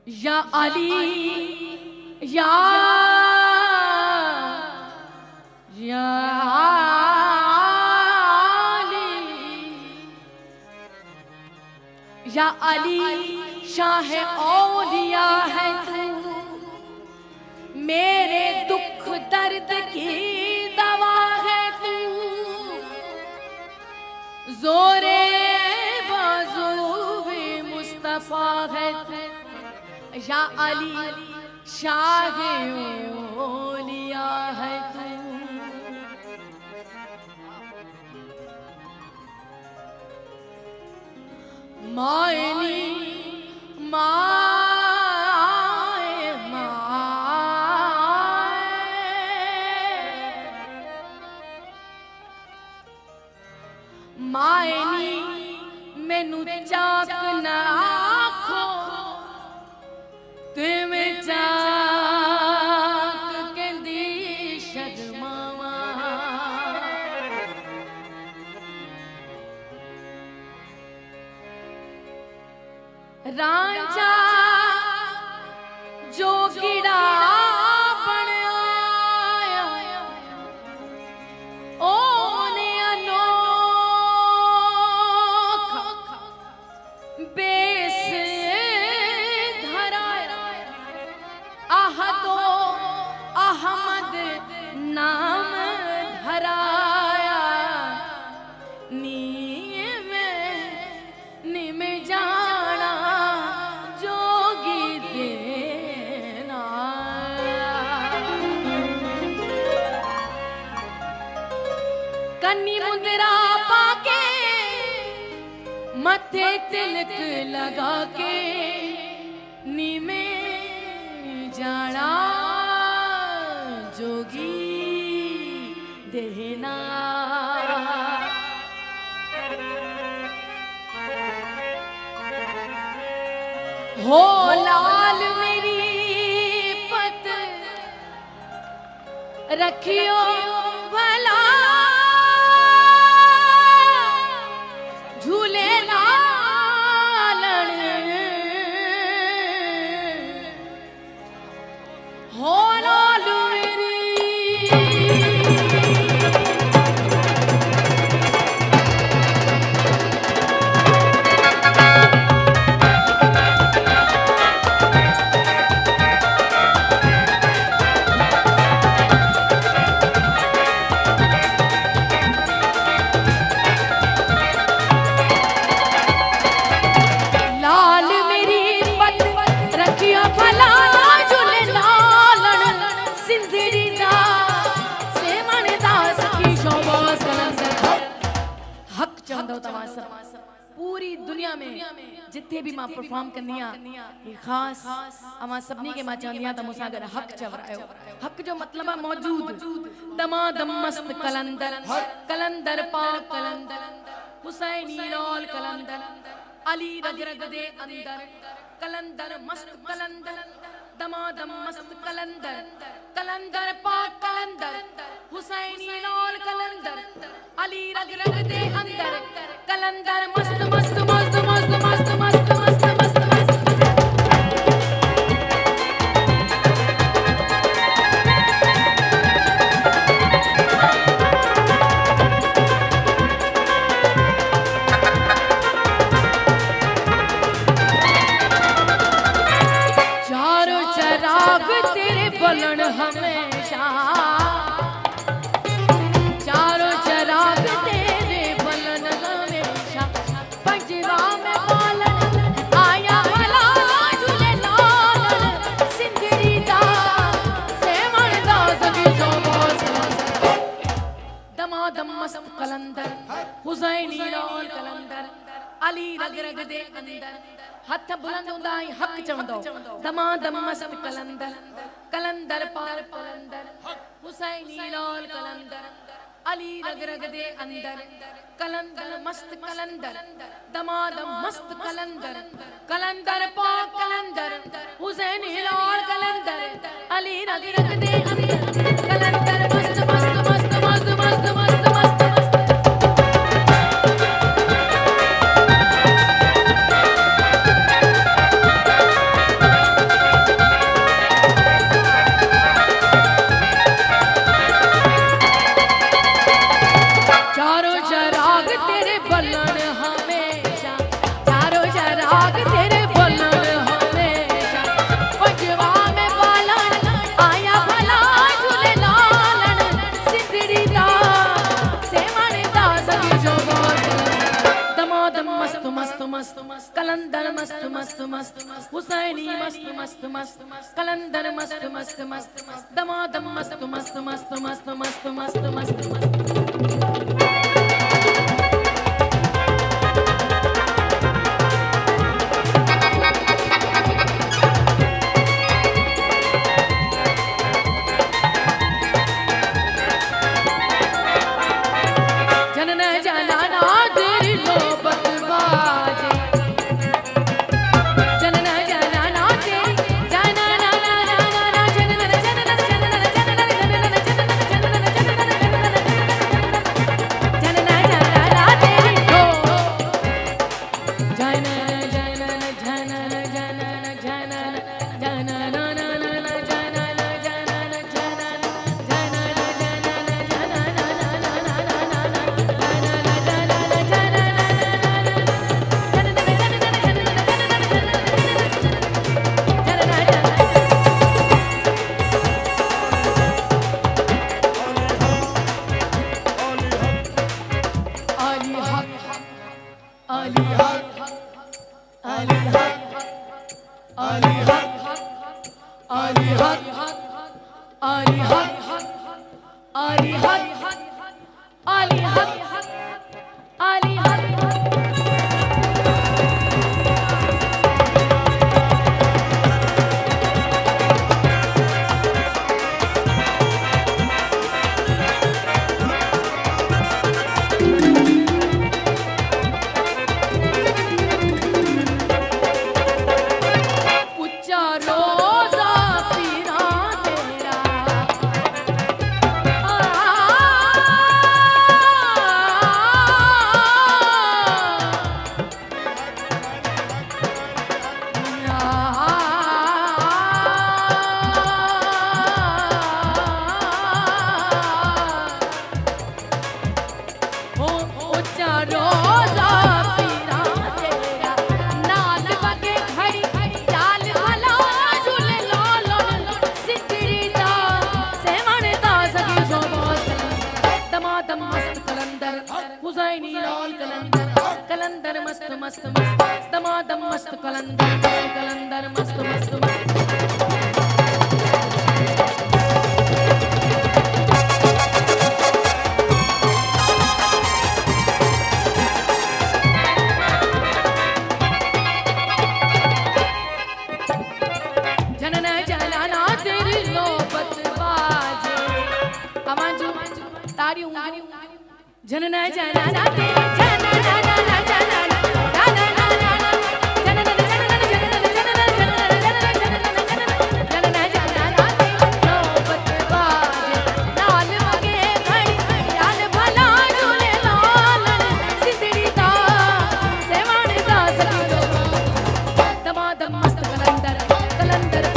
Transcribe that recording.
या अली या अली शाह औलिया है तू, मेरे दुख दर्द की दवा है तू, जोरे बाजू भी मुस्तफा है तू। या अली शाह औलिया है तू। मायनी माए माए मायनी मैनू चाक ना आखो, ते में चाक कहंदी शर्मावा। रांझा जो गिड़ा बनया ओने अनोखा बेस धराया, आह तो अहमद नाम धराया। नीम जाना जोगी देना, कन्नी मुंदरा पाके मथे तिलक लगा के, नीमे जाना जोगी देना। हो लाल मेरी पत रखियो भला, झूले लालन हो लाल मेरी। पूरी दुनिया में जिथे भी मां परफॉर्म करनिया खास अमा सबनी के मां चाहनिया त मुसागर हक चवरायो। हक जो मतलब है मौजूद, दमादम मस्त कलंदर, कलंदर पाक कलंदर, हुसैनी लाल कलंदर, अली रग रग दे अंदर, कलंदर मस्त कलंदर, दमादम मस्त कलंदर, कलंदर पाक कलंदर, हुसैनी लाल कलंदर, अली रग रग दे अंदर, कलंदर मस्त मस्त मस्त मस्त मस्त मस्त मस्त मस्त मस्त। चारों चराग तेरे बलन हमेशा, चारों चराग तेरे बलन हमेशा, पंजवा में पालन आया वाला झूले लालन, सिंदरी दा सेवन दा सभी शोभास। दमादम मस्त कलंदर, हुसैनी लाल कलंदर, अली रग रग दे अंदर, हथ बुलंद हुंदा हक चवंदो, दमादम मस्त कलंदर, कलंदर पार कलंदर, हुसैनी लाल कलंदर, अली रग रग दे अंदर, कलंदर मस्त कलंदर, दमादम मस्त कलंदर, कलंदर पार कलंदर, हुसैनी लाल कलंदर, अली रग रग दे अंदर, कलंदर मस्त मस्त मस्त मस्त मस्त मस्त मस्त। हुसैनी मस्त मस्त मस्त कलंदर मस्त मस्त मस्त दमादम मस्त मस्त मस्त मस्त मस्त मस्त मस्त मस्त हुसैनी लाल कलंदर कलंदर मस्त मस्त मस्त दमादम मस्त कलंदर मस्त मस्त मस्त जनना जलाना तेरी नौबत बाजे अमाजू तारियों जनना जलाना तेरी कलंदर